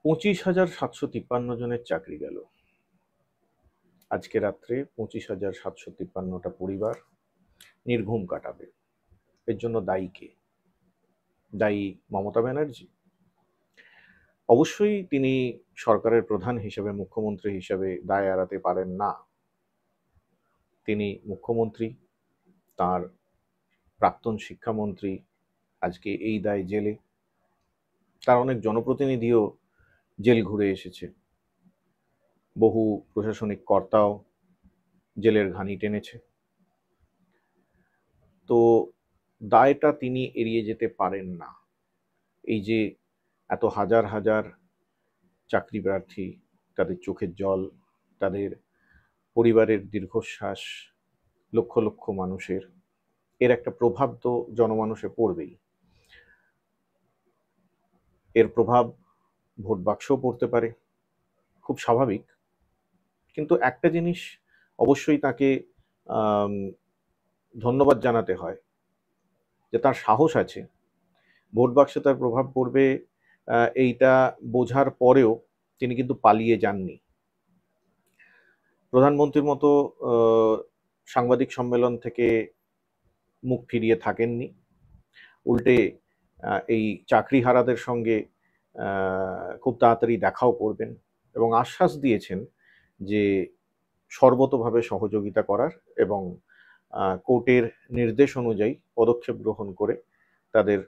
25,753 জনের চাকরি গেল। আজকে রাত্রে 25,753টা পরিবার নির্ঘুম কাটাবে। এর জন্য দায়ী কে? দায়ী মমতা ব্যানার্জি? অবশ্যই তিনি সরকারের প্রধান হিসেবে, মুখ্যমন্ত্রী হিসেবে দায় এড়াতে পারেন না। তিনি মুখ্যমন্ত্রী, তার প্রাক্তন শিক্ষামন্ত্রী আজকে এই দায় জেলে। তার অনেক জনপ্রতিনিধিও জেল ঘুরে এসেছে, বহু প্রশাসনিক কর্তাও জেলের ঘানি টেনেছে। তো দায়টা তিনি এড়িয়ে যেতে পারেন না। এই যে এত হাজার হাজার চাকরি প্রার্থী, তাদের চোখের জল, তাদের পরিবারের দীর্ঘশ্বাস, লক্ষ লক্ষ মানুষের, এর একটা প্রভাব তো জনমানুষে পড়বেই। এর প্রভাব ভোট বাক্সেও পড়তে পারে, খুব স্বাভাবিক। কিন্তু একটা জিনিস অবশ্যই তাকে ধন্যবাদ জানাতে হয়, যে তার সাহস আছে। ভোট বাক্সে তার প্রভাব পড়বে এইটা বোঝার পরেও তিনি কিন্তু পালিয়ে যাননি। প্রধানমন্ত্রীর মতো সাংবাদিক সম্মেলন থেকে মুখ ফিরিয়ে থাকেননি। উল্টে এই চাকরিহারাদের সঙ্গে খুব তাড়াতাড়ি দেখাও করবেন এবং আশ্বাস দিয়েছেন যে সর্বতোভাবে সহযোগিতা করার এবং কোর্টের নির্দেশ অনুযায়ী পদক্ষেপ গ্রহণ করে তাদের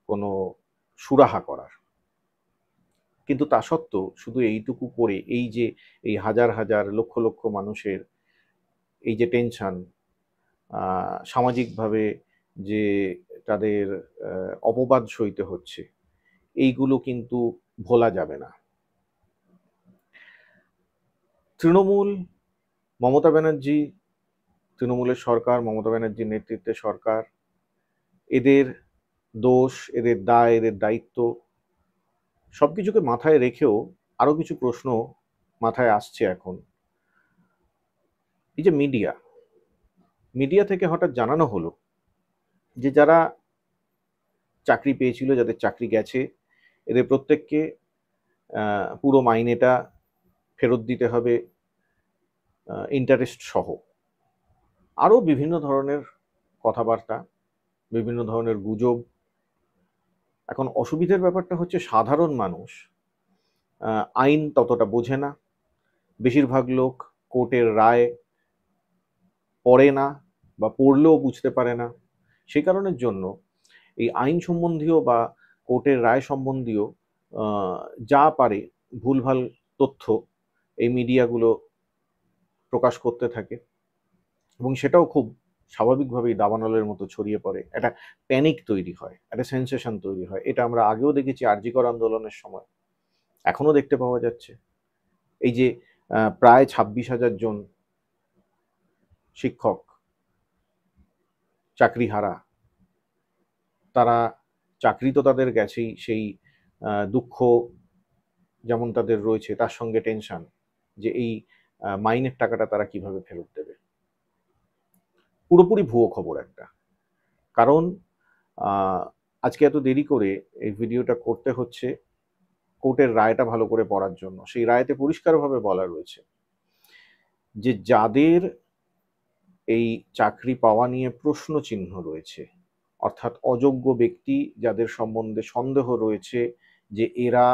কোনো সুরাহা করার। কিন্তু তা সত্ত্বেও শুধু এইটুকু করে এই হাজার হাজার লক্ষ লক্ষ মানুষের এই যে টেনশন, সামাজিকভাবে যে তাদের অপবাদ সইতে হচ্ছে, এইগুলো কিন্তু ভোলা যাবে না। তৃণমূল, মমতা ব্যানার্জি, তৃণমূলের সরকার, মমতা ব্যানার্জির নেতৃত্বে সরকার, এদের দোষ, এদের দায়, এদের দায়িত্ব সবকিছুকে মাথায় রেখেও আরো কিছু প্রশ্ন মাথায় আসছে এখন। এই যে মিডিয়া থেকে হঠাৎ জানানো হলো যে যারা চাকরি পেয়েছিল, যাদের চাকরি গেছে, এদের প্রত্যেককে পুরো মাইনেটা ফেরত দিতে হবে, ইন্টারেস্ট সহ। আরও বিভিন্ন ধরনের কথাবার্তা, বিভিন্ন ধরনের গুজব। এখন অসুবিধার ব্যাপারটা হচ্ছে সাধারণ মানুষ আইন ততটা বোঝে না। বেশিরভাগ লোক কোর্টের রায় পড়ে না বা পড়লেও বুঝতে পারে না। সেই কারণের জন্য এই আইন সম্বন্ধীয় বা কোর্টের রায় সম্বন্ধীয় যা পারে ভুলভাল তথ্য এই মিডিয়াগুলো প্রকাশ করতে থাকে এবং সেটাও খুব স্বাভাবিকভাবেই দাবানলের মতো ছড়িয়ে পড়ে, একটা প্যানিক তৈরি হয়, একটা সেন্সেশন তৈরি হয়। এটা আমরা আগেও দেখেছি আর.জি. কর আন্দোলনের সময়, এখনো দেখতে পাওয়া যাচ্ছে। এই যে প্রায় 26,000 জন শিক্ষক চাকরিহারা, তারা চাকরি তো তাদের গেছেই, সেই দুঃখ যেমন তাদের রয়েছে, তার সঙ্গে টেনশন যে এই মাইনের টাকাটা তারা কিভাবে ফেরত দেবে। পুরোপুরি ভুয়ো খবর একটা। কারণ আজকে এত দেরি করে এই ভিডিওটা করতে হচ্ছে কোর্টের রায়টা ভালো করে পড়ার জন্য। সেই রায়তে পরিষ্কারভাবে বলা রয়েছে যে যাদের এই চাকরি পাওয়া নিয়ে প্রশ্ন চিহ্ন রয়েছে, অর্থাৎ অযোগ্য ব্যক্তি যাদের সম্বন্ধে সন্দেহ রয়েছে যে এরা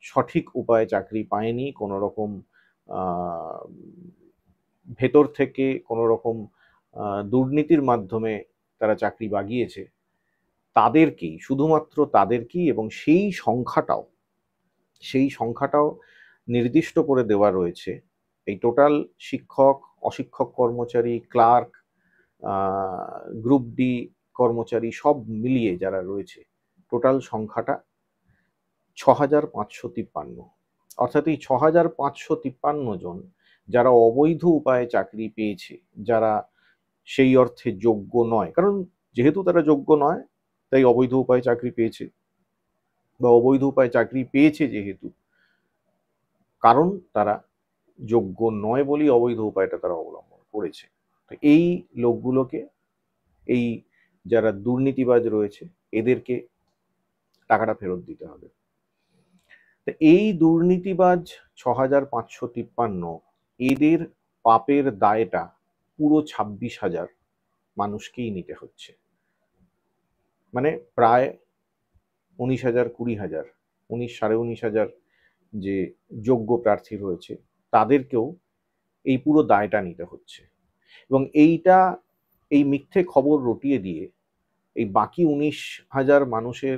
সঠিক উপায়ে চাকরি পায়নি, কোনো রকম ভেতর থেকে কোনো রকম দুর্নীতির মাধ্যমে তারা চাকরি বাগিয়েছে, তাদেরকেই, শুধুমাত্র তাদেরকেই, এবং সেই সংখ্যাটাও নির্দিষ্ট করে দেওয়া রয়েছে। এই টোটাল শিক্ষক, অশিক্ষক কর্মচারী, ক্লার্ক, গ্রুপ ডি কর্মচারী সব মিলিয়ে যারা রয়েছে, টোটাল সংখ্যাটা 6,553। অর্থাৎ এই 6,553 জন যারা অবৈধ উপায়ে চাকরি পেয়েছে, যারা সেই অর্থে যোগ্য নয়, কারণ যেহেতু তারা যোগ্য নয় তাই অবৈধ উপায়ে চাকরি পেয়েছে, বা অবৈধ উপায়ে চাকরি পেয়েছে যেহেতু, কারণ তারা যোগ্য নয় বলেই অবৈধ উপায়টা তারা অবলম্বন করেছে। তো এই লোকগুলোকে, এই যারা দুর্নীতিবাজ রয়েছে, এদেরকে টাকাটা ফেরত দিতে হবে। তো এই দুর্নীতিবাজ 6,553 এদের পাপের দায়টা পুরো 26,000 মানুষকেই নিতে হচ্ছে। মানে প্রায় 19,000, 20,000, 19,500 যে যোগ্য প্রার্থী রয়েছে তাদেরকেও এই পুরো দায়টা নিতে হচ্ছে। এবং এই মিথ্যে খবর রটিয়ে দিয়ে এই বাকি 19,000 মানুষের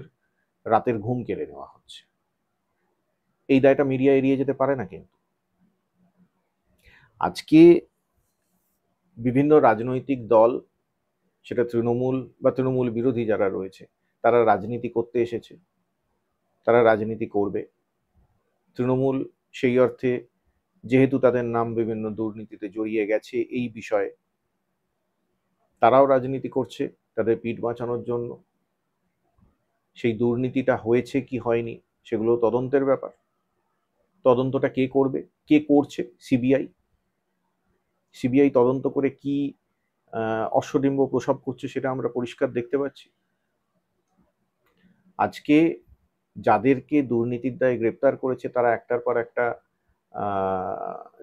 রাতের ঘুম কেড়ে নেওয়া হচ্ছে। এই দায়টা মিডিয়া এড়িয়ে যেতে পারে না। কিন্তু আজকে বিভিন্ন রাজনৈতিক দল, সেটা তৃণমূল বা তৃণমূল বিরোধী যারা রয়েছে, তারা রাজনীতি করতে এসেছে, তারা রাজনীতি করবে। তৃণমূল সেই অর্থে, যেহেতু তাদের নাম বিভিন্ন দুর্নীতিতে জড়িয়ে গেছে এই বিষয়ে, তারাও রাজনীতি করছে তাদের পিঠ বাঁচানোর জন্য। সেই দুর্নীতিটা হয়েছে কি হয়নি সেগুলো তদন্তের ব্যাপার। তদন্তটা কে করবে, কে করছে? সিবিআই তদন্ত করে কি অশ্বডিম্ব প্রসব করছে সেটা আমরা পরিষ্কার দেখতে পাচ্ছি। আজকে যাদেরকে দুর্নীতির দায়ে গ্রেপ্তার করেছে তারা একটার পর একটা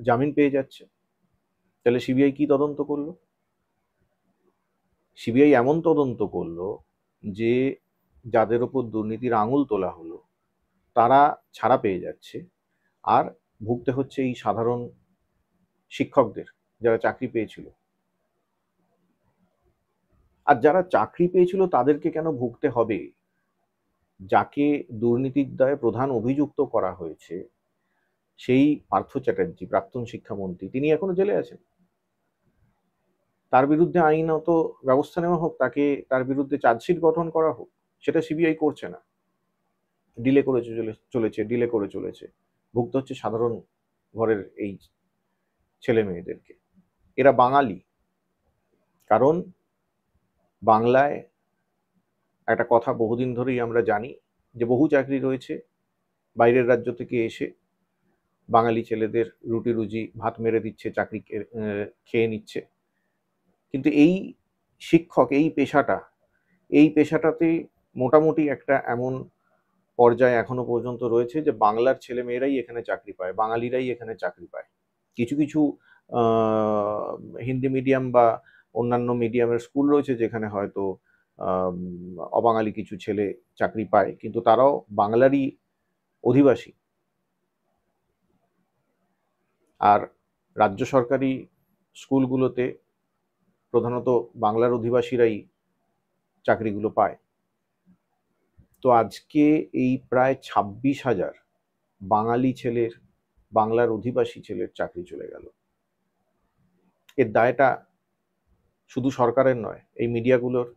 জামিন পেয়ে যাচ্ছে। তাহলে সিবিআই কি তদন্ত করলো? সিবিআই এমন তদন্ত করলো যে যাদের ওপর দুর্নীতির আঙুল তোলা হলো তারা ছাড়া পেয়ে যাচ্ছে, আর ভুগতে হচ্ছে এই সাধারণ শিক্ষকদের যারা চাকরি পেয়েছিল। আর যারা চাকরি পেয়েছিল তাদেরকে কেন ভুগতে হবে? যাকে দুর্নীতির দায়ে প্রধান অভিযুক্ত করা হয়েছে সেই পার্থ চ্যাটার্জি, প্রাক্তন শিক্ষামন্ত্রী, তিনি এখনো জেলে আছেন। তার বিরুদ্ধে আইনত ব্যবস্থা নেওয়া হোক, তার বিরুদ্ধে চার্জশিট গঠন করা হোক। সেটা সিবিআই করছে না, ডিলে করে চলেছে। ভুগতে হচ্ছে সাধারণ ঘরের এই ছেলে মেয়েদেরকে। এরা বাঙালি, কারণ বাংলায় একটা কথা বহুদিন ধরেই আমরা জানি যে বহু চাকরি রয়েছে বাইরের রাজ্য থেকে এসে বাঙালি ছেলেদের রুটি রুজি ভাত মেরে দিচ্ছে, চাকরি খেয়ে নিচ্ছে। কিন্তু এই শিক্ষক, এই পেশাটাতে মোটামুটি একটা এমন পর্যায়ে এখনো পর্যন্ত রয়েছে যে বাংলার ছেলে মেয়েরাই এখানে চাকরি পায়, বাঙালিরাই এখানে চাকরি পায়। কিছু কিছু হিন্দি মিডিয়াম বা অন্যান্য মিডিয়ামের স্কুল রয়েছে যেখানে হয়তো অবাঙালি কিছু ছেলে চাকরি পায়, কিন্তু তারাও বাংলারই অধিবাসী। আর রাজ্য সরকারি স্কুলগুলোতে প্রধানত বাংলার অধিবাসীরাই চাকরিগুলো পায়। তো আজকে এই প্রায় 26,000 বাঙালি ছেলের, বাংলার অধিবাসী ছেলের চাকরি চলে গেল। এর দায়টা শুধু সরকারের নয়, এই মিডিয়াগুলোর,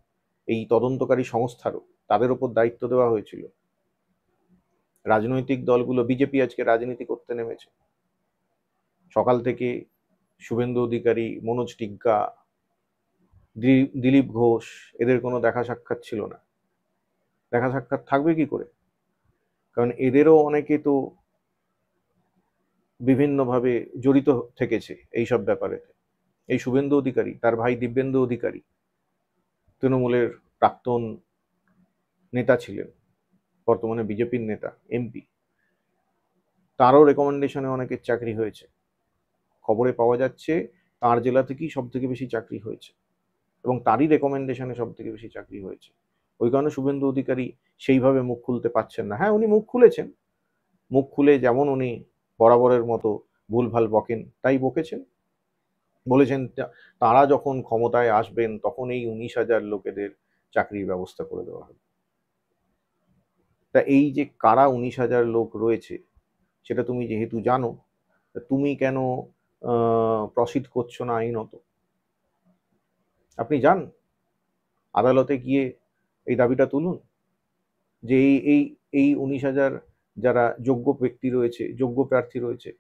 এই তদন্তকারী সংস্থারও। তাদের ওপর দায়িত্ব দেওয়া হয়েছিল। রাজনৈতিক দলগুলো, বিজেপি আজকে রাজনীতি করতে নেমেছে। সকাল থেকে শুভেন্দু অধিকারী, মনোজ টিগ্গা, দিলীপ ঘোষ, এদের কোনো দেখা সাক্ষাৎ ছিল না। দেখা সাক্ষাৎ থাকবে কি করে? কারণ এদেরও অনেকে তো বিভিন্নভাবে জড়িত থেকেছে এইসব ব্যাপারে। এই শুভেন্দু অধিকারী, তার ভাই দিব্যেন্দু অধিকারী তৃণমূলের প্রাক্তন নেতা ছিলেন, বর্তমানে বিজেপির নেতা, এমপি। তারও রেকমেন্ডেশনে অনেকের চাকরি হয়েছে। খবরে পাওয়া যাচ্ছে তার জেলা থেকেই সব থেকে বেশি চাকরি হয়েছে এবং তারই রেকমেন্ডেশনে সব থেকে বেশি চাকরি হয়েছে। ওই কারণে শুভেন্দু অধিকারী সেইভাবে মুখ খুলতে পারছেন না। হ্যাঁ, উনি মুখ খুলেছেন, মুখ খুলে যেমন উনি বরাবরের মতো ভুলভাল বকেন তাই বকেছেন। বলেছেন তারা যখন ক্ষমতায় আসবেন তখন এই 19,000 লোকেদের চাকরির ব্যবস্থা করে দেওয়া হবে। তা এই যে কারা 19,000 লোক রয়েছে সেটা তুমি যেহেতু জানো, তুমি কেন প্রসিড করছো না আইনত? আপনি যান আদালতে গিয়ে এই দাবিটা তুলুন যে এই 19,000 যারা যোগ্য ব্যক্তি রয়েছে, যোগ্য প্রার্থী রয়েছে,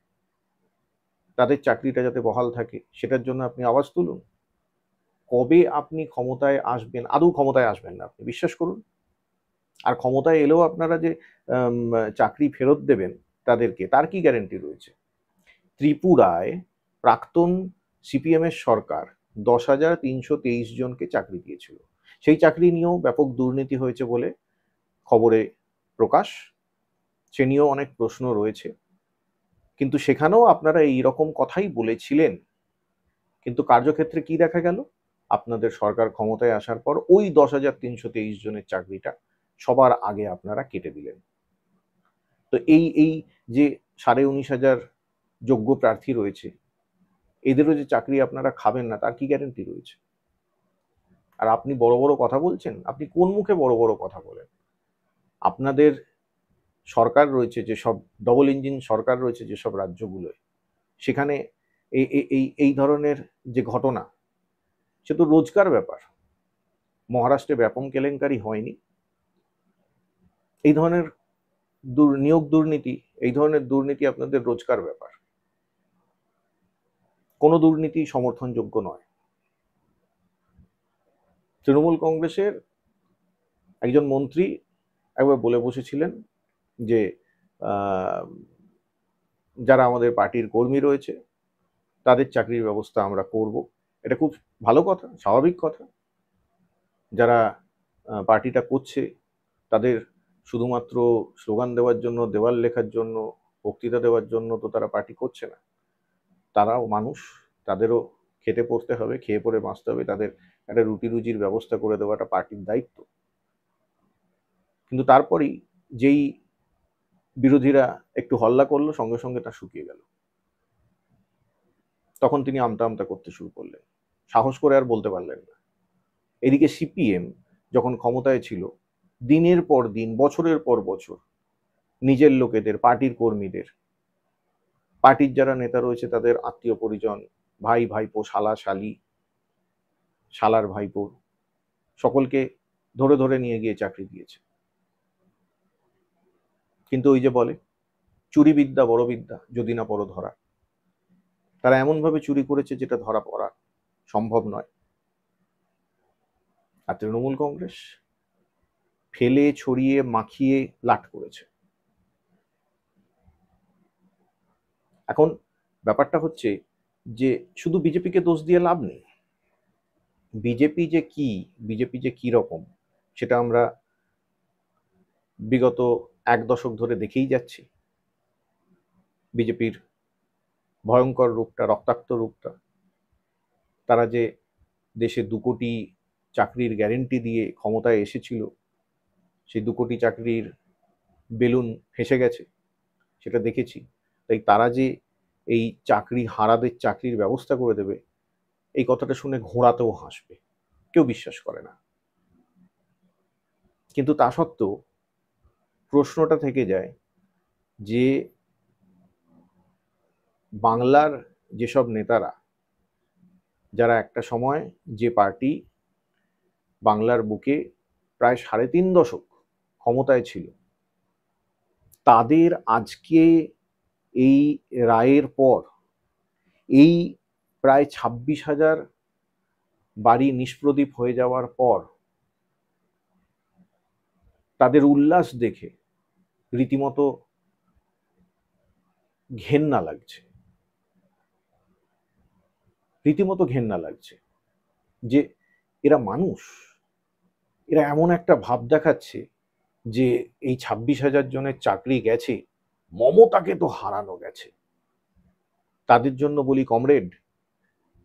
তাদের চাকরিটা যাতে বহাল থাকে সেটার জন্য আপনি আওয়াজ তুলুন। কবে আপনি ক্ষমতায় আসবেন? আদৌ ক্ষমতায় আসবেন না, আপনি বিশ্বাস করুন। আর ক্ষমতায় এলেও আপনারা যে চাকরি ফেরত দেবেন তাদেরকে, তার কি গ্যারেন্টি রয়েছে? ত্রিপুরায় প্রাক্তন সিপিএমের সরকার 10,323 জনকে চাকরি দিয়েছিল। সেই চাকরি নিয়েও ব্যাপক দুর্নীতি হয়েছে বলে খবরে প্রকাশ। সে নিয়েও অনেক প্রশ্ন রয়েছে, কিন্তু সেখানেও আপনারা এই রকম কথাই বলেছিলেন। কিন্তু কার্যক্ষেত্রে কি দেখা গেল? আপনাদের সরকার ক্ষমতায় আসার পর ওই 10,323 জনের চাকরিটা সবার আগে আপনারা কেটে দিলেন। তো এই যে 19,500 যোগ্য প্রার্থী রয়েছে, এদেরও যে চাকরি আপনারা খাবেন না তার কি গ্যারান্টি রয়েছে? আর আপনি বড় বড় কথা বলছেন? আপনি কোন মুখে বড় বড় কথা বলেন? আপনাদের সরকার রয়েছে যেসব, ডবল ইঞ্জিন সরকার রয়েছে যেসব রাজ্যগুলোয়, সেখানে এই ধরনের যে ঘটনা, সে তো রোজকার ব্যাপার। মহারাষ্ট্রে ব্যাপক কেলেঙ্কারি হয়নি? এই ধরনের নিয়োগ দুর্নীতি, এই ধরনের দুর্নীতি আপনাদের রোজকার ব্যাপার। কোনো দুর্নীতি সমর্থনযোগ্য নয়। তৃণমূল কংগ্রেসের একজন মন্ত্রী একবার বলে বসেছিলেন যে যারা আমাদের পার্টির কর্মী রয়েছে তাদের চাকরির ব্যবস্থা আমরা করব। এটা খুব ভালো কথা, স্বাভাবিক কথা। যারা পার্টিটা করছে তাদের শুধুমাত্র স্লোগান দেওয়ার জন্য, দেওয়াল লেখার জন্য, বক্তৃতা দেওয়ার জন্য তো তারা পার্টি করছে না। তারাও মানুষ, তাদেরও খেতে পড়তে হবে, খেয়ে পড়ে বাঁচতে হবে, তাদের একটা রুটি রুজির ব্যবস্থা করে দেওয়াটা পার্টির দায়িত্ব। কিন্তু তারপরেই যেই বিরোধীরা একটু হল্লা করলো, সঙ্গে সঙ্গে তা শুকিয়ে গেল। তখন তিনি আমতা আমতা করতে শুরু করলেন, সাহস করে আর বলতে পারলেন না। এদিকে সিপিএম যখন ক্ষমতায় ছিল, দিনের পর দিন, বছরের পর বছর নিজের লোকেদের, পার্টির কর্মীদের, পার্টির যারা নেতা রয়েছে তাদের আত্মীয় পরিজন, ভাই ভাইপো, শালা শালি, শালার ভাইপো, সকলকে ধরে ধরে নিয়ে গিয়ে চাকরি দিয়েছে। কিন্তু ওই যে বলে, চুরি বিদ্যা বড় বিদ্যা, যদি না পড়ো ধরা। তারা এমনভাবে চুরি করেছে যেটা ধরা পড়া সম্ভব নয়। আর তৃণমূল কংগ্রেস ফেলে ছড়িয়ে মাখিয়ে লাট করেছে। এখন ব্যাপারটা হচ্ছে যে শুধু বিজেপিকে দোষ দিয়ে লাভ নেই। বিজেপি যে কি রকম সেটা আমরা বিগত 1 দশক ধরে দেখেই যাচ্ছি। বিজেপির ভয়ঙ্কর রূপটা, রক্তাক্ত রূপটা। তারা যে দেশে 2 কোটি চাকরির গ্যারেন্টি দিয়ে ক্ষমতায় এসেছিল, সেই 2 কোটি চাকরির বেলুন ফেঁসে গেছে, সেটা দেখেছি। তাই তারা যে এই চাকরি হারাদের চাকরির ব্যবস্থা করে দেবে, এই কথাটা শুনে ঘোড়াতেও হাসবে, কেউ বিশ্বাস করে না। কিন্তু তা সত্ত্বেও প্রশ্নটা থেকে যায় যে বাংলার যেসব নেতারা, যারা একটা সময় যে পার্টি বাংলার বুকে প্রায় 3.5 দশক ক্ষমতায় ছিল, তাদের আজকে এই রায়ের পর, এই প্রায় 26,000 বাড়ি নিষ্প্রদীপ হয়ে যাওয়ার পর তাদের উল্লাস দেখে রীতিমতো ঘেন্না লাগছে, রীতিমতো ঘেন্না লাগছে যে এরা মানুষ, এরা এমন একটা ভাব দেখাচ্ছে যে এই 26,000 জনের চাকরি গেছে, মমতাকে তো হারানো গেছে। তাদের জন্য বলি, কমরেড,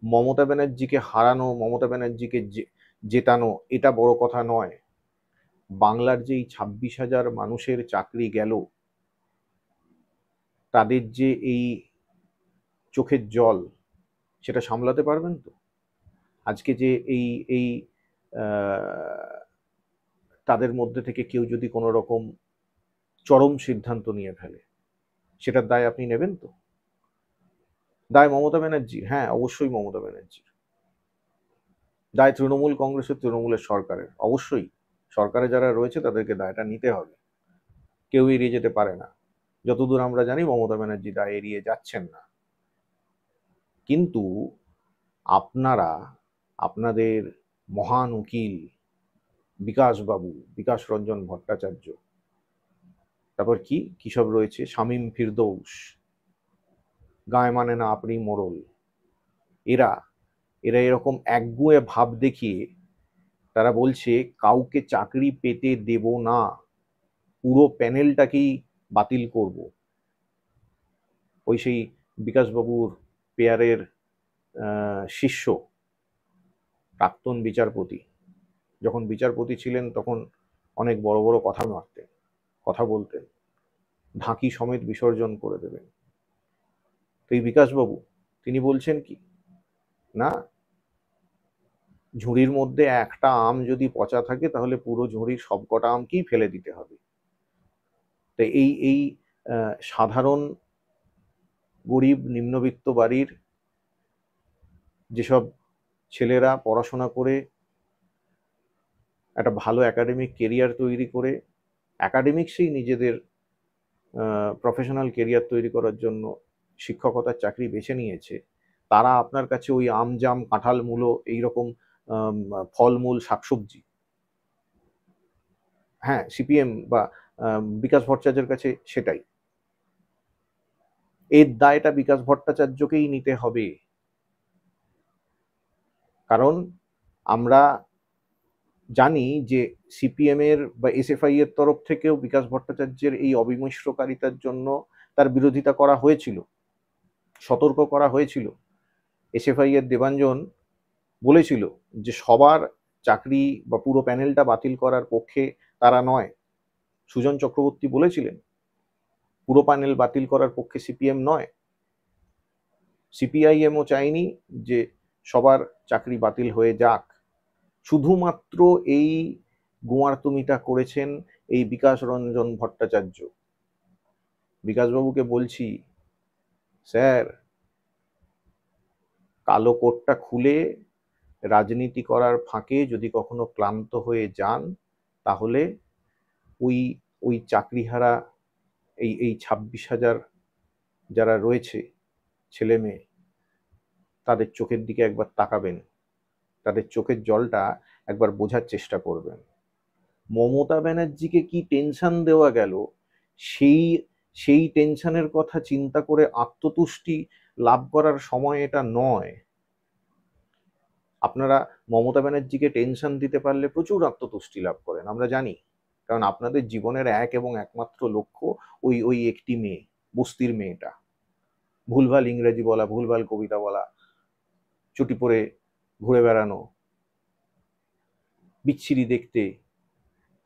মমতা ব্যানার্জিকে হারানো, মমতা ব্যানার্জিকে জেতানো এটা বড় কথা নয়। বাংলার যে এই 26,000 মানুষের চাকরি গেল, তাদের যে এই চোখের জল, সেটা সামলাতে পারবেন তো? আজকে যে এই এই তাদের মধ্যে থেকে কেউ যদি কোনো রকম চরম সিদ্ধান্ত নিয়ে ফেলে, সেটার দায় আপনি নেবেন তো? দায় মমতা ব্যানার্জির? হ্যাঁ, অবশ্যই মমতা ব্যানার্জির। দায় তৃণমূল কংগ্রেসের, তৃণমূলের সরকারের, অবশ্যই সরকারে যারা রয়েছে তাদেরকে দায়টা নিতে হবে, কেউ এড়িয়ে যেতে পারে না। যতদূর আমরা জানি মমতা ব্যানার্জি দায় এড়িয়ে যাচ্ছেন না। কিন্তু আপনারা আপনাদের মহান উকিল বিকাশবাবু, বিকাশ রঞ্জন ভট্টাচার্য, তারপর কি সব রয়েছে, শামীম ফিরদৌস, গায়ে মানে না আপনি মোড়ল, এরা এরা এরকম একগুঁয়ে ভাব দেখিয়ে তারা বলছে কাউকে চাকরি পেতে দেব না, পুরো প্যানেলটাকেই বাতিল করব। ওই সেই বিকাশবাবুর পেয়ারের শিষ্য প্রাক্তন বিচারপতি যখন বিচারপতি ছিলেন তখন অনেক বড় বড় কথা মারতেন, কথা বলতেন, ঢাকি সমেত বিসর্জন করে দেবেন। তো এই বিকাশবাবু তিনি বলছেন কি না, ঝুড়ির মধ্যে একটা আম যদি পচা থাকে তাহলে পুরো ঝুড়ির সবকটা আমকেই ফেলে দিতে হবে। তো এই সাধারণ গরিব নিম্নবিত্ত বাড়ির যেসব ছেলেরা পড়াশোনা করে একটা ভালো একাডেমিক কেরিয়ার তৈরি করে একাডেমিক্সেই নিজেদের প্রফেশনাল কেরিয়ার তৈরি করার জন্য শিক্ষকতার চাকরি বেছে নিয়েছে, তারা আপনার কাছে ওই আম জাম কাঁঠাল মূলো এইরকম ফলমূল শাকসবজি, হ্যাঁ সিপিএম বা বিকাশ ভট্টাচার্যের কাছে সেটাই, এর দায়টা বিকাশ ভট্টাচার্যকেই নিতে হবে। কারণ আমরা জানি যে সিপিএম এর বা এসএফআই এর তরফ থেকেও বিকাশ ভট্টাচার্যের এই অবিমিশ্রকারিতার জন্য তার বিরোধিতা করা হয়েছিল, সতর্ক করা হয়েছিল। এসএফআই এর দেবাঞ্জন বলেছিল যে সবার চাকরি বা পুরো প্যানেলটা বাতিল করার পক্ষে তারা নয়। সুজন চক্রবর্তী বলেছিলেন পুরো প্যানেল বাতিল করার পক্ষে সিপিএম নয়। সিপিআইএমও চায়নি যে সবার চাকরি বাতিল হয়ে যাক। শুধুমাত্র এই গোয়ার্তুমিটা করেছেন এই বিকাশ রঞ্জন ভট্টাচার্য। বিকাশবাবুকে বলছি, স্যার কালো কোটটা খুলে রাজনীতি করার ফাঁকে যদি কখনো ক্লান্ত হয়ে যান তাহলে ওই ওই চাকরিহারা এই 26,000 যারা রয়েছে ছেলে মেয়ে, তাদের চোখের দিকে একবার তাকাবেন, তাদের চোখের জলটা একবার বোঝার চেষ্টা করবেন। মমতা ব্যানার্জিকে কি টেনশন দেওয়া গেল, সেই সেই টেনশনের কথা চিন্তা করে আত্মতুষ্টি লাভ করার সময় এটা নয়। আপনারা মমতা ব্যানার্জিকে টেনশন দিতে পারলে প্রচুর আত্মতুষ্টি লাভ করেন, আমরা জানি। কারণ আপনাদের জীবনের এক এবং একমাত্র লক্ষ্য ওই ওই একটি মেয়ে, বস্তির মেয়েটা, ভুলভাল ইংরেজি বলা, ভুলভাল কবিতা বলা, চুটি পরে ঘুরে বেড়ানো, বিচ্ছিরি দেখতে,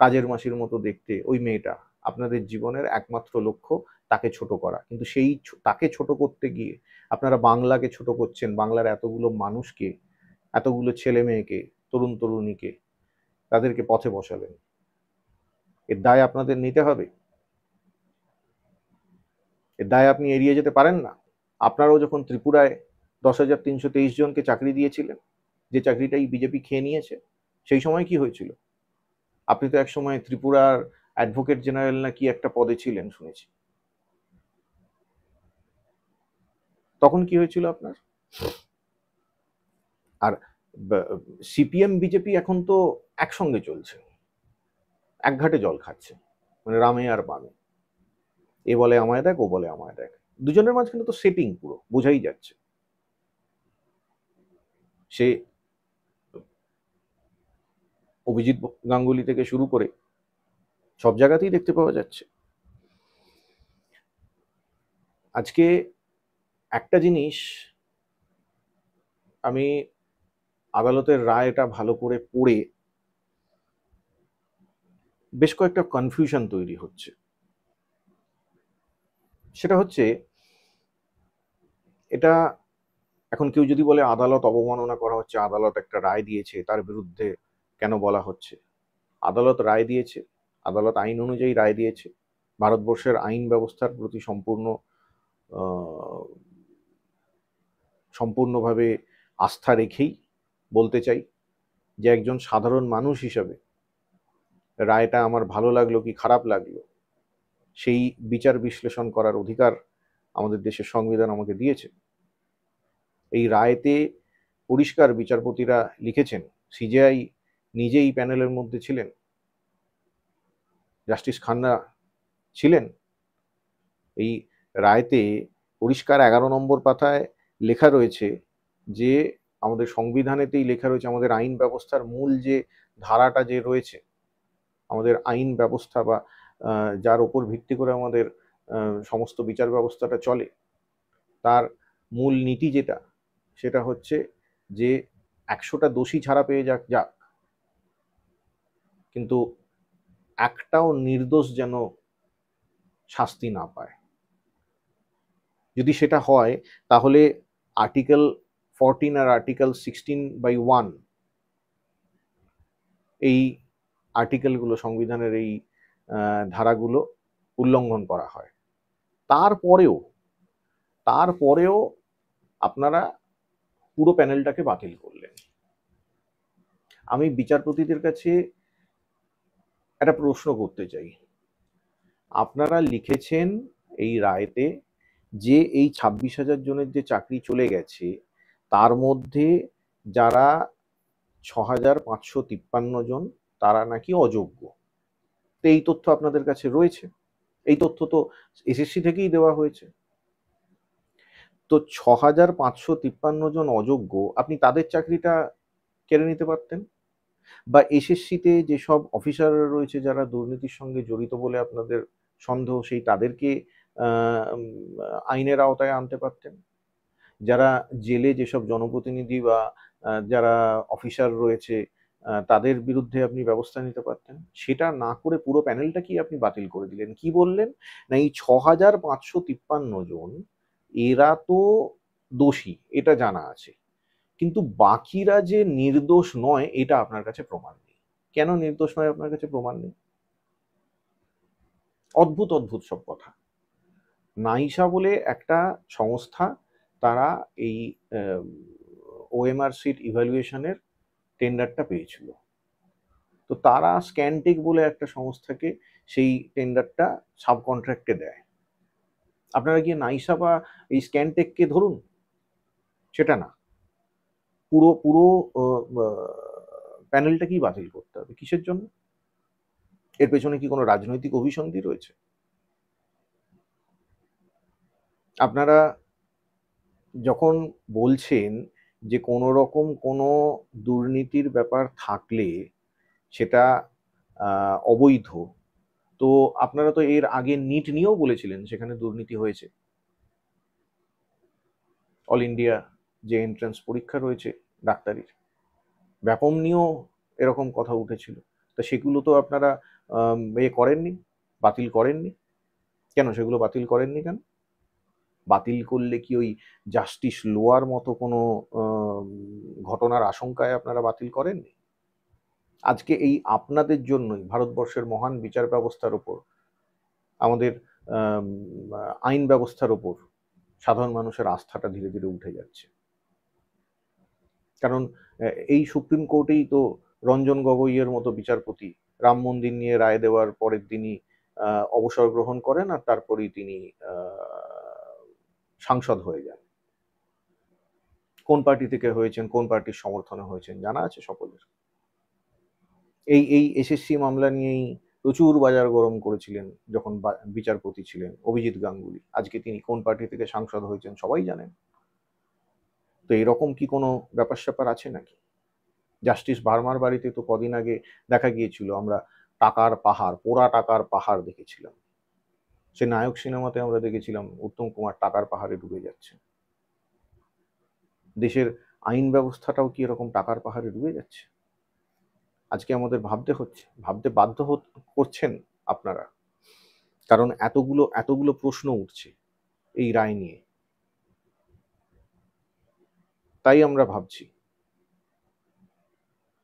কাজের মাসির মতো দেখতে ওই মেয়েটা আপনাদের জীবনের একমাত্র লক্ষ্য, তাকে ছোট করা। কিন্তু সেই তাকে ছোট করতে গিয়ে আপনারা বাংলাকে ছোট করছেন, বাংলার এতগুলো মানুষকে, এতগুলো ছেলে মেয়েকে, তরুণ তরুণীকে, তাদেরকে পথে বসালেন। এর দায় আপনাদের নিতে হবে, এর দায় আপনি এড়িয়ে যেতে পারেন না। আপনারাও যখন ত্রিপুরায় 10,323 জনকে চাকরি দিয়েছিলেন, যে চাকরিটাই বিজেপি খেয়ে নিয়েছে, সেই সময় কি হয়েছিল? আপনি তো একসময় ত্রিপুরার অ্যাডভোকেট জেনারেল না কি একটা পদে ছিলেন শুনেছি, তখন কি হয়েছিল আপনার? আর সিপিএম বিজেপি এখন তো একসঙ্গে চলছে, এক ঘাটে জল খাচ্ছে, মানে রামে আর বামে, এ বলে আমায় দেখ, ও বলে আমায় দেখ, দুজনের মাঝখানে তো সেটিং পুরো বোঝাই যাচ্ছে। সে অভিজিৎ গাঙ্গুলি থেকে শুরু করে সব জায়গাতেই দেখতে পাওয়া যাচ্ছে। আজকে একটা জিনিস আমি আদালতের রায়টা ভালো করে পড়ে বেশ কয়েকটা কনফিউশন তৈরি হচ্ছে। সেটা হচ্ছে, এটা এখন কেউ যদি বলে আদালত অবমাননা করা হচ্ছে, আদালত একটা রায় দিয়েছে তার বিরুদ্ধে কেন বলা হচ্ছে? আদালত রায় দিয়েছে, আদালত আইন অনুযায়ী রায় দিয়েছে। ভারতবর্ষের আইন ব্যবস্থার প্রতি সম্পূর্ণভাবে আস্থা রেখেই বলতে চাই যে একজন সাধারণ মানুষ হিসাবে রায়টা আমার ভালো লাগলো কি খারাপ লাগলো সেই বিচার বিশ্লেষণ করার অধিকার আমাদের দেশের সংবিধান আমাকে দিয়েছে। এই রায়তে পরিষ্কার বিচারপতিরা লিখেছেন, সিজেআই নিজেই প্যানেলের মধ্যে ছিলেন, জাস্টিস খান্না ছিলেন। এই রায়তে পরিষ্কার 11 নম্বর পাতায় লেখা রয়েছে যে আমাদের সংবিধানেতেই লেখা রয়েছে, আমাদের আইন ব্যবস্থার মূল যে ধারাটা যে রয়েছে, আমাদের আইন ব্যবস্থা বা যার উপর ভিত্তি করে আমাদের সমস্ত বিচার ব্যবস্থাটা চলে, তার মূল নীতি যেটা, সেটা হচ্ছে যে 100টা দোষী ছাড়া পেয়ে যাক যাক, কিন্তু একটাও নির্দোষ যেন শাস্তি না পায়। যদি সেটা হয় তাহলে আর্টিকেল 14 আর আর্টিকেল 16/1 এই আর্টিকেলগুলো, সংবিধানের এই ধারাগুলো উল্লঙ্ঘন করা হয়। তারপরেও তারপরেও আপনারা পুরো প্যানেলটাকে বাতিল করলেন। আমি বিচারপতিদের কাছে একটা প্রশ্ন করতে চাই। আপনারা লিখেছেন এই রায়তে যে এই 26,000 জনের যে চাকরি চলে গেছে, তার মধ্যে যারা 6,553 জন তারা নাকি অযোগ্য। তো এই তথ্য আপনাদের কাছে রয়েছে, এই তথ্য তো এসএসসি থেকেই দেওয়া হয়েছে। তো 6,553 জন অযোগ্য, আপনি তাদের চাকরিটা কেড়ে নিতে পারতেন, বা এসএসসিতে যেসব অফিসাররা রয়েছে যারা দুর্নীতির সঙ্গে জড়িত বলে আপনাদের সন্দেহ, সেই তাদেরকে আইনের আওতায় আনতে পারতেন। যারা জেলে যেসব জনপ্রতিনিধি বা যারা অফিসার রয়েছে তাদের বিরুদ্ধে আপনি ব্যবস্থা নিতে পারতেন। সেটা না করে পুরো প্যানেলটাকেই আপনি বাতিল করে দিলেন। কি বললেন না, এই 6,553 জন এরা তো দোষী, এটা জানা আছে, কিন্তু বাকিরা যে নির্দোষ নয় এটা আপনার কাছে প্রমাণ নেই। কেন নির্দোষ নয় আপনার কাছে প্রমাণ নেই? অদ্ভুত অদ্ভুত সব কথা। নাইসা বলে একটা সংস্থা, তারা এই ওএমআর সিট ইভ্যালুয়েশনের টেন্ডারটা পেয়েছিল। তো তারা স্ক্যানটেক বলে একটা সংস্থাকে সেই টেন্ডারটা সাব কন্ট্রাক্টে দেয়। আপনারা গিয়ে নাইসা বা এই স্ক্যানটেককে ধরুন, সেটা না, পুরো পুরো প্যানেলটাকেই বাতিল করতে হবে। কিসের জন্য? এর পেছনে কি কোনো রাজনৈতিক অভিসন্ধি রয়েছে? আপনারা যখন বলছেন যে কোনো রকম কোনো দুর্নীতির ব্যাপার থাকলে সেটা অবৈধ, তো আপনারা তো এর আগে নিট নিয়েও বলেছিলেন সেখানে দুর্নীতি হয়েছে। অল ইন্ডিয়া যে এন্ট্রান্স পরীক্ষা রয়েছে ডাক্তারির, ব্যাপম নিয়েও এরকম কথা উঠেছিল। তা সেগুলো তো আপনারা করেননি, বাতিল করেননি। কেন সেগুলো বাতিল করেননি কেন? বাতিল করলে কি ওই জাস্টিস লোয়ার মতো কোনো ঘটনার আশঙ্কায় আপনারা বাতিল করেননি? আজকে এই আপনাদের জন্যই ভারতবর্ষের মহান বিচার ব্যবস্থার ওপর, আমাদের আইন ব্যবস্থার ওপর সাধারণ মানুষের আস্থাটা ধীরে ধীরে উঠে যাচ্ছে। কারণ এই সুপ্রিম কোর্টেই তো রঞ্জন গগৈয়ের মতো বিচারপতি রাম মন্দির নিয়ে রায় দেওয়ার পরের দিনই অবসর গ্রহণ করেন, আর তারপরেই তিনি সাংসদ হয়ে যান। কোন পার্টি থেকে হয়েছেন, কোন পার্টির সমর্থনে হয়েছেন জানা আছে সকলের। এই এসএসসি মামলা নিয়েই প্রচুর বাজার গরম করেছিলেন যখন বিচারপতি ছিলেন অভিজিৎ গাঙ্গুলি। আজকে তিনি কোন পার্টি থেকে সাংসদ হয়েছেন সবাই জানেন। তো এরকম কি কোনো ব্যাপার স্যাপার আছে নাকি? জাস্টিস ভার্মার বাড়িতে তো কদিন আগে দেখা গিয়েছিল, আমরা টাকার পাহাড়, পোড়া টাকার পাহাড় দেখেছিলাম। সে নায়ক সিনেমাতে আমরা দেখেছিলাম উত্তম কুমার টাকার পাহাড়ে ডুবে যাচ্ছে। দেশের আইন ব্যবস্থাটাও কি এরকম টাকার পাহাড়ে ডুবে যাচ্ছে? আজকে আমাদের ভাবতে বাধ্য করছেন আপনারা, কারণ এতগুলো এতগুলো প্রশ্ন উঠছে এই রায় নিয়ে। তাই আমরা ভাবছি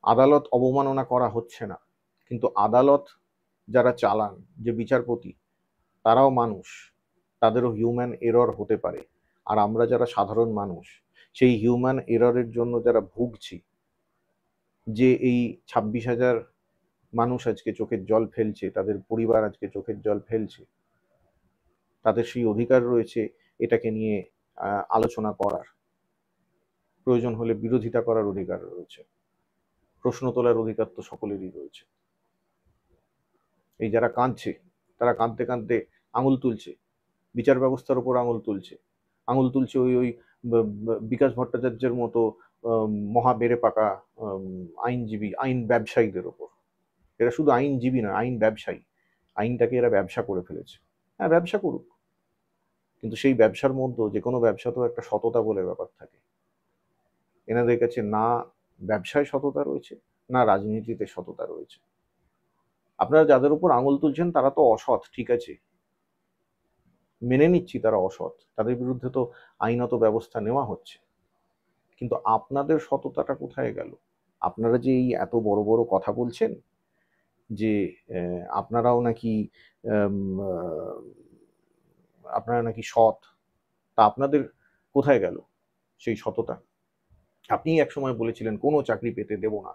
আদালত অবমাননা করা হচ্ছে না, কিন্তু আদালত যারা চালান, যে বিচারপতি, তারাও মানুষ, তাদেরও হিউম্যান এরর হতে পারে। আর আমরা যারা সাধারণ মানুষ, সেই হিউম্যান এররের জন্য যারা ভুগছি, যে এই 26,000 মানুষ আজকে চোখের জল ফেলছে, তাদের পরিবার আজকে চোখের জল ফেলছে, তাদের সেই অধিকার রয়েছে এটাকে নিয়ে আলোচনা করার, প্রয়োজন হলে বিরোধিতা করার অধিকার রয়েছে, প্রশ্ন তোলার অধিকার তো সকলেরই রয়েছে। এই যারা কাঁদছে, তারা কাঁদতে কাঁদতে আঙুল তুলছে, বিচার ব্যবস্থার উপর আঙুল তুলছে, আঙুল তুলছে ওই ওই বিকাশ ভট্টাচার্যের মতো মহা বেড়ে পাকা আইনজীবী, আইন ব্যবসায়ীদের ওপর। এরা শুধু আইনজীবী না, আইন ব্যবসায়ী। আইনটাকে এরা ব্যবসা করে ফেলেছে। হ্যাঁ, ব্যবসা করুক, কিন্তু সেই ব্যবসার মধ্যে যে কোনো ব্যবসা তো একটা সততা বলে ব্যাপার থাকে। এনাদের কাছে না ব্যবসায় সততা রয়েছে, না রাজনীতিতে সততা রয়েছে। আপনারা যাদের উপর আঙুল তুলছেন তারা তো অসৎ, ঠিক আছে, মেনে নিচ্ছি তারা অসৎ, তাদের বিরুদ্ধে তো আইনত ব্যবস্থা নেওয়া হচ্ছে, কিন্তু আপনাদের সততাটা কোথায় গেল? আপনারা যে এই এত বড় বড় কথা বলছেন যে আপনারাও নাকি আম, আহ, আপনারা নাকি সৎ, তা আপনাদের কোথায় গেল সেই সততা? আপনি একসময় বলেছিলেন কোনো চাকরি পেতে দেব না,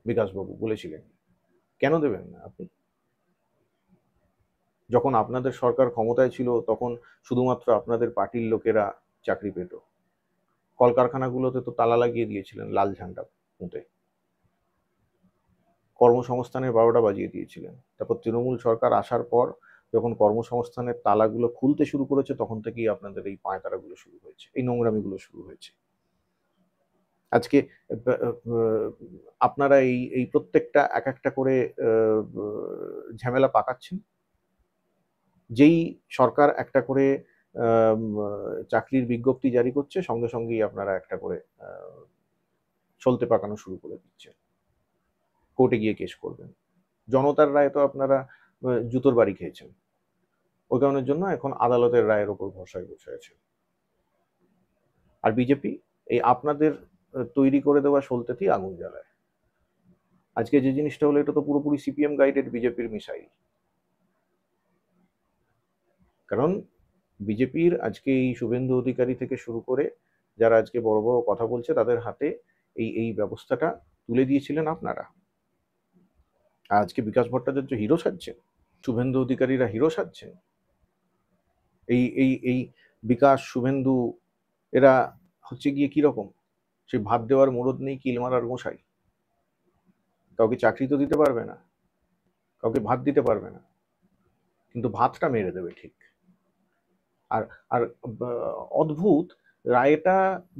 বিকাশবাবু বলেছিলেন। কেন দেবেন না আপনি? যখন আপনাদের সরকার ক্ষমতায় ছিল তখন শুধুমাত্র আপনাদের পার্টির লোকেরা চাকরি পেত। কলকারখানাগুলোতে তো তালা লাগিয়ে দিয়েছিলেন লাল ঝান্ডা পুঁতে, কর্মসংস্থানের 12টা বাজিয়ে দিয়েছিলেন। তারপর তৃণমূল সরকার আসার পর যখন কর্মসংস্থানের তালাগুলো খুলতে শুরু করেছে তখন থেকেই আপনাদের এই পায়তারাগুলো শুরু হয়েছে, এই নোংরামিগুলো শুরু হয়েছে। আজকে আপনারা এই এই প্রত্যেকটা এক একটা করে ঝামেলা পাকাচ্ছেন। যেই সরকার একটা করে চাকরির বিজ্ঞপ্তি জারি করছে, সঙ্গে সঙ্গেই আপনারা একটা করে চলতে পাকানো শুরু করে দিচ্ছেন, কোর্টে গিয়ে কেস করবেন। জনতার রায় তো আপনারা জুতোর বাড়ি খেয়েছেন, ওই কারণের জন্য এখন আদালতের রায়ের ওপর ভরসায় বসে আছে। আর বিজেপি এই আপনাদের তৈরি করে দেওয়া সলতেতেই আগুন জ্বালায়। আজকে যে জিনিসটা হলো এটা তো পুরোপুরি সিপিএম গাইডেড বিজেপির মিসাইল। কারণ বিজেপির আজকে এই শুভেন্দু অধিকারী থেকে শুরু করে যারা আজকে বড় বড় কথা বলছে তাদের হাতে এই এই ব্যবস্থাটা তুলে দিয়েছিলেন আপনারা। আর আজকে বিকাশ ভট্টাচার্য হিরো সাজছেন, শুভেন্দু অধিকারীরা হিরো সাজছেন। এই এই এই বিকাশ, শুভেন্দু এরা হচ্ছে গিয়ে কিরকম, সে ভাত দেওয়ার মুরদ নেই, কিল মারার গোসাই। কাউকে চাকরি তো দিতে পারবে না, কাউকে ভাত দিতে পারবে না, কিন্তু ভাতটা মেরে দেবে ঠিক। আর আর অদ্ভুত, রায়টা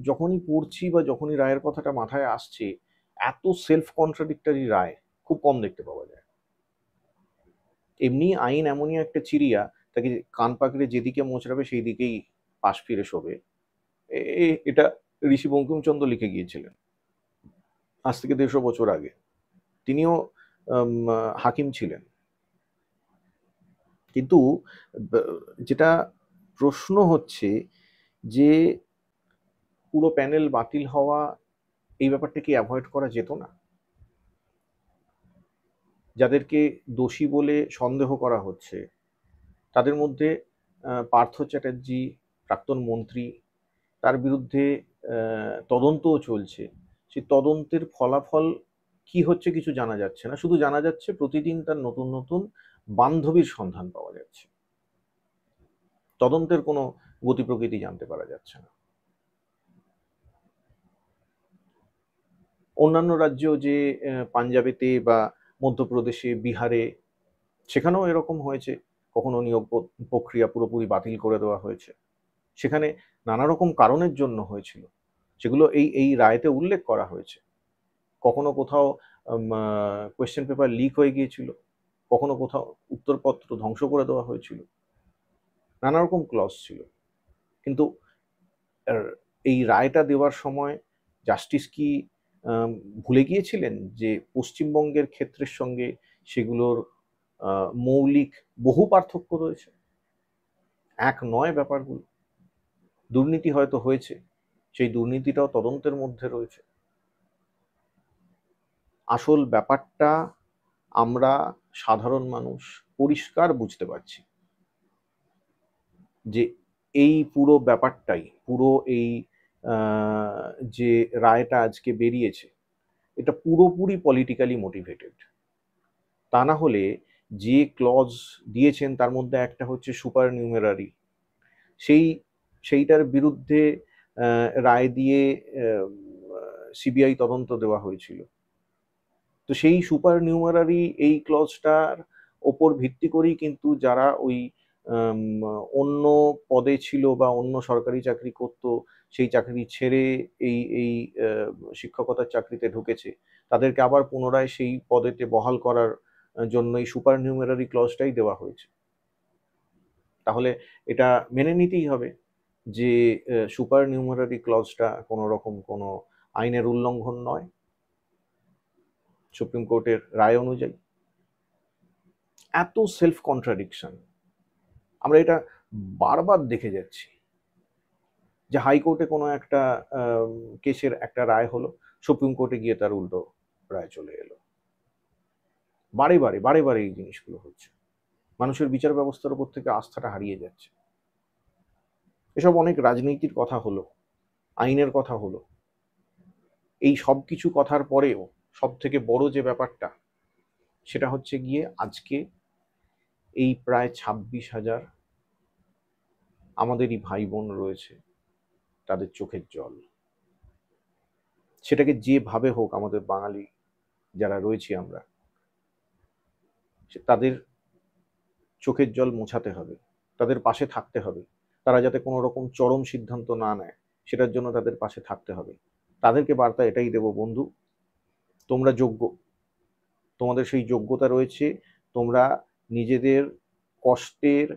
যখনই পড়ছি বা যখনই রায়ের কথাটা মাথায় আসছে, এত সেলফ কন্ট্রাডিক্টরি রায় খুব কম দেখতে পাওয়া যায়। এমনি আইন এমনই একটা চিড়িয়া, তাকে কান পাকড়ে যেদিকে মোচড়াবে সেই দিকেই পাশ ফিরে শোবে। এটা ঋষি বঙ্কিমচন্দ্র লিখে গিয়েছিলেন আজ থেকে 150 বছর আগে। তিনিও হাকিম ছিলেন। কিন্তু যেটা প্রশ্ন হচ্ছে যে পুরো প্যানেল বাতিল হওয়া, এই ব্যাপারটা কি অ্যাভয়েড করা যেত না? যাদেরকে দোষী বলে সন্দেহ করা হচ্ছে তাদের মধ্যে পার্থ চ্যাটার্জি, প্রাক্তন মন্ত্রী, তার বিরুদ্ধে তদন্তও চলছে। সেই তদন্তের ফলাফল কি হচ্ছে কিছু জানা যাচ্ছে না, শুধু জানা যাচ্ছে প্রতিদিন তার নতুন নতুন বান্ধবীর সন্ধান পাওয়া যাচ্ছে। তদন্তের কোনো গতি প্রকৃতি জানতে পারা যাচ্ছে না। অন্যান্য রাজ্যেও যে পাঞ্জাবেতে বা মধ্যপ্রদেশে, বিহারে, সেখানেও এরকম হয়েছে, কখনো নিয়োগ প্রক্রিয়া পুরোপুরি বাতিল করে দেওয়া হয়েছে। সেখানে নানা রকম কারণের জন্য হয়েছিল, সেগুলো এই এই রায়তে উল্লেখ করা হয়েছে। কখনো কোথাও কোয়েশ্চেন পেপার লিক হয়ে গিয়েছিল, কখনো কোথাও উত্তরপত্র ধ্বংস করে দেওয়া হয়েছিল, নানা রকম ক্লজ ছিল। কিন্তু এই রায়টা দেওয়ার সময় জাস্টিস কি ভুলে গিয়েছিলেন যে পশ্চিমবঙ্গের ক্ষেত্রের সঙ্গে সেগুলোর মৌলিক বহু পার্থক্য রয়েছে, এক নয় ব্যাপারগুলো? দুর্নীতি হয়তো হয়েছে, সেই দুর্নীতিটাও তদন্তের মধ্যে রয়েছে। আসল ব্যাপারটা আমরা সাধারণ মানুষ পরিষ্কার বুঝতে পারছি যে এই পুরো ব্যাপারটাই, পুরো এই যে রায়টা আজকে বেরিয়েছে, এটা পুরোপুরি পলিটিক্যালি মোটিভেটেড। তা না হলে যে ক্লজ দিয়েছেন তার মধ্যে একটা হচ্ছে সুপার নিউমেরারি, সেই সেইটার বিরুদ্ধে রায় দিয়ে সিবিআই তদন্ত দেওয়া হয়েছিল। তো সেই সুপার নিউমারারি এই ক্লজটার ওপর ভিত্তি করেই কিন্তু যারা ওই অন্য পদে ছিল বা অন্য সরকারি চাকরি করত, সেই চাকরি ছেড়ে এই এই শিক্ষকতার চাকরিতে ঢুকেছে, তাদেরকে আবার পুনরায় সেই পদেতে বহাল করার জন্য এই সুপার নিউমেরারি ক্লজটাই দেওয়া হয়েছে। তাহলে এটা মেনে নিতেই হবে যে সুপার নিউমেরারি ক্লজটা কোনো রকম কোনো আইনের উল্লঙ্ঘন নয় সুপ্রিম কোর্টের রায় অনুযায়ী। এত সেলফ কন্ট্রাডিকশন আমরা এটা বারবার দেখে যাচ্ছি, যে হাইকোর্টে কোনো একটা কেসের একটা রায় হলো, সুপ্রিম কোর্টে গিয়ে তার উল্টো রায় চলে এলো। বারে বারে বারে বারে এই জিনিসগুলো হচ্ছে, মানুষের বিচার ব্যবস্থার উপর থেকে আস্থাটা হারিয়ে যাচ্ছে। এসব অনেক রাজনীতির কথা হলো, আইনের কথা হলো, এই সব কিছু কথার পরেও সব থেকে বড় যে ব্যাপারটা সেটা হচ্ছে গিয়ে আজকে এই প্রায় 26,000 আমাদেরই ভাই বোন রয়েছে, তাদের চোখের জল, সেটাকে যেভাবে হোক আমাদের বাঙালি যারা রয়েছি আমরা, তাদের চোখের জল মোছাতে হবে, তাদের পাশে থাকতে হবে। তারা যাতে কোনো রকম চরম সিদ্ধান্ত না নেয় সেটার জন্য তাদের পাশে থাকতে হবে। তাদেরকে বার্তা এটাই দেব, বন্ধু তোমরা যোগ্য, তোমাদের সেই যোগ্যতা রয়েছে, তোমরা নিজেদের কষ্টের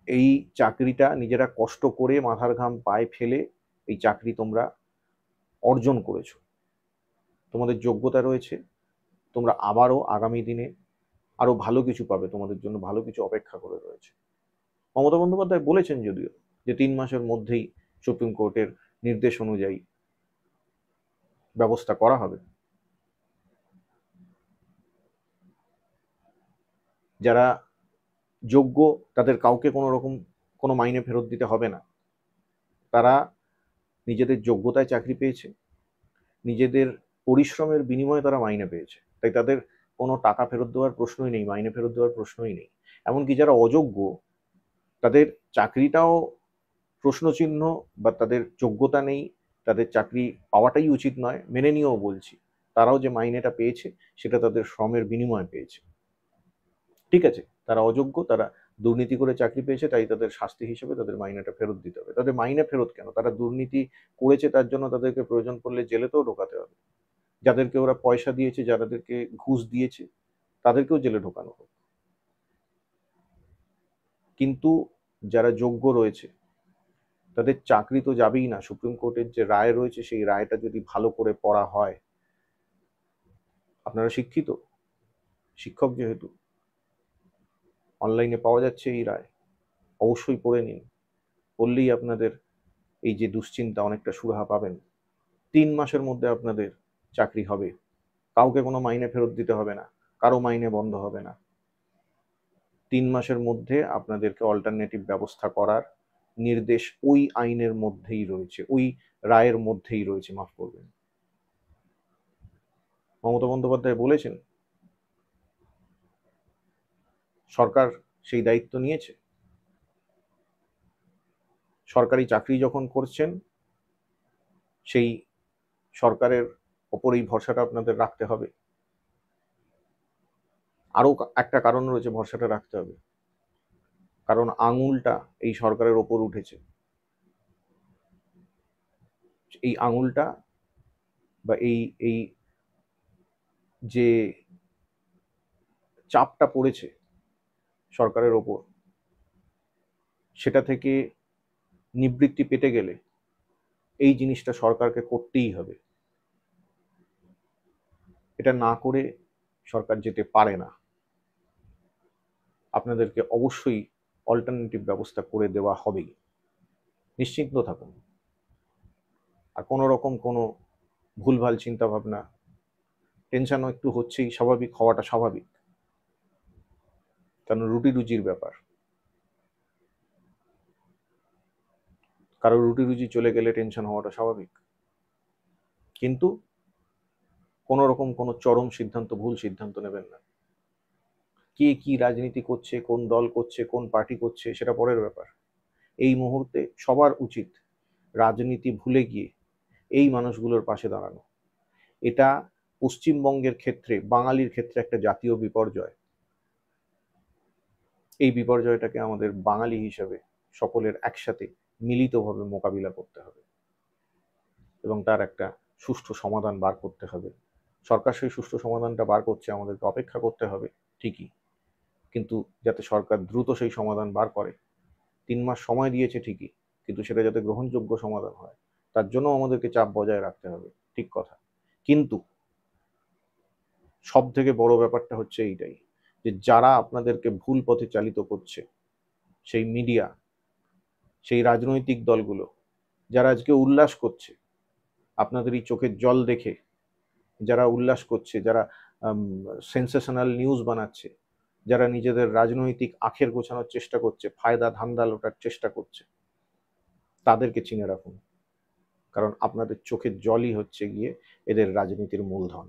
এই চাকরিটা নিজেরা কষ্ট করে মাথার ঘাম পায়ে ফেলে এই চাকরি তোমরা অর্জন করেছো, তোমাদের যোগ্যতা রয়েছে, তোমরা আবারও আগামী দিনে আরো ভালো কিছু পাবে, তোমাদের জন্য ভালো কিছু অপেক্ষা করে রয়েছে। মমতা বন্দ্যোপাধ্যায় বলেছেন যদিও যে 3 মাসের মধ্যেই সুপ্রিম কোর্টের নির্দেশ অনুযায়ী ব্যবস্থা করা হবে। যারা যোগ্য তাদের কাউকে কোনো রকম কোনো মাইনে ফেরত দিতে হবে না, তারা নিজেদের যোগ্যতায় চাকরি পেয়েছে, নিজেদের পরিশ্রমের বিনিময়ে তারা মাইনে পেয়েছে, তাই তাদের কোনো টাকা ফেরত দেওয়ার প্রশ্নই নেই, মাইনে ফেরত দেওয়ার প্রশ্নই নেই। এমনকি যারা অযোগ্য তাদের চাকরিটাও প্রশ্নচিহ্ন, বা তাদের যোগ্যতা নেই, তাদের চাকরি পাওয়াটাই উচিত নয়, মেনে নিয়েও বলছি, তারাও যে মাইনেটা পেয়েছে সেটা তাদের শ্রমের বিনিময়ে পেয়েছে। ঠিক আছে, তারা অযোগ্য, তারা দুর্নীতি করে চাকরি পেয়েছে, তাই তাদের শাস্তি হিসেবে তাদের মাইনেটা ফেরত দিতে হবে। তাদের মাইনে ফেরত কেন, তারা দুর্নীতি করেছে তার জন্য তাদেরকে প্রয়োজন পড়লে জেলেতেও ঢোকাতে হবে। যাদেরকে ওরা পয়সা দিয়েছে, যাদেরকে ঘুষ দিয়েছে, তাদেরকেও জেলে ঢোকানো হোক। কিন্তু যারা যোগ্য রয়েছে তাদের চাকরি তো যাবেই না। সুপ্রিম কোর্টের যে রায় রয়েছে সেই রায়টা যদি ভালো করে পড়া হয়, আপনারা শিক্ষিত, শিক্ষক যেহেতু, অনলাইনে পাওয়া যাচ্ছে এই রায়, অবশ্যই পড়ে নিন, পড়লেই আপনাদের এই যে দুশ্চিন্তা অনেকটা সুরাহা পাবেন। 3 মাসের মধ্যে আপনাদের চাকরি হবে, কাউকে কোনো মাইনে ফেরত দিতে হবে না, কারো মাইনে বন্ধ হবে না। 3 মাসের মধ্যে আপনাদেরকে অল্টারনেটিভ ব্যবস্থা করার নির্দেশ ওই আইনের মধ্যেই রয়েছে, ওই রায়ের মধ্যেই রয়েছে, মাফ করবেন। মমতা বন্দ্যোপাধ্যায় বলেছেন, সরকার সেই দায়িত্ব নিয়েছে। সরকারি চাকরি যখন করছেন সেই সরকারের ওপর এই ভরসাটা আপনাদের রাখতে হবে। আরো একটা কারণ রয়েছে ভরসাটা রাখতে হবে, কারণ আঙুলটা এই সরকারের ওপর উঠেছে। এই আঙুলটা বা এই এই যে চাপটা পড়েছে সরকারের ওপর, সেটা থেকে নিবৃত্তি পেতে গেলে এই জিনিসটা সরকারকে করতেই হবে। এটা না করে সরকার যেতে পারে না। আপনাদেরকে অবশ্যই অল্টারনেটিভ ব্যবস্থা করে দেওয়া হবেই, নিশ্চিন্ত থাকুন। আর কোনো রকম কোনো ভুলভাল চিন্তা ভাবনা, টেনশনও একটু হচ্ছেই, স্বাভাবিক হওয়াটা স্বাভাবিক, কারণ রুটি রুজির ব্যাপার। কারো রুটি রুজি চলে গেলে টেনশন হওয়াটা স্বাভাবিক, কিন্তু কোনো রকম কোনো চরম সিদ্ধান্ত, ভুল সিদ্ধান্ত নেবেন না। কে কি রাজনীতি করছে, কোন দল করছে, কোন পার্টি করছে, সেটা পরের ব্যাপার। এই মুহূর্তে সবার উচিত রাজনীতি ভুলে গিয়ে এই মানুষগুলোর পাশে দাঁড়ানো। এটা পশ্চিমবঙ্গের ক্ষেত্রে, বাঙালির ক্ষেত্রে একটা জাতীয় বিপর্যয়। এই বিপর্যয়টাকে আমাদের বাঙালি হিসাবে সকলের একসাথে মিলিতভাবে মোকাবিলা করতে হবে এবং তার একটা সুষ্ঠু সমাধান বার করতে হবে। সরকার সেই সুষ্ঠু সমাধানটা বার করছে, আমাদেরকে অপেক্ষা করতে হবে ঠিকই, কিন্তু যাতে সরকার দ্রুত সেই সমাধান বার করে। 3 মাস সময় দিয়েছে ঠিকই, কিন্তু সেটা যাতে গ্রহণযোগ্য সমাধান হয় তার জন্য আমাদেরকে চাপ বজায় রাখতে হবে, ঠিক কথা। কিন্তু সব থেকে বড় ব্যাপারটা হচ্ছে এইটাই, যে যারা আপনাদেরকে ভুল পথে চালিত করছে, সেই মিডিয়া, সেই রাজনৈতিক দলগুলো, যারা আজকে উল্লাস করছে আপনাদের এই চোখের জল দেখে, যারা উল্লাস করছে, যারা সেন্সেশনাল নিউজ বানাচ্ছে, যারা নিজেদের রাজনৈতিক আখের গোছানোর চেষ্টা করছে, ফায়দা ধান্দা লোটার চেষ্টা করছে, তাদেরকে চিনে রাখুন, কারণ আপনাদের চোখের জলই হচ্ছে গিয়ে এদের রাজনীতির মূলধন।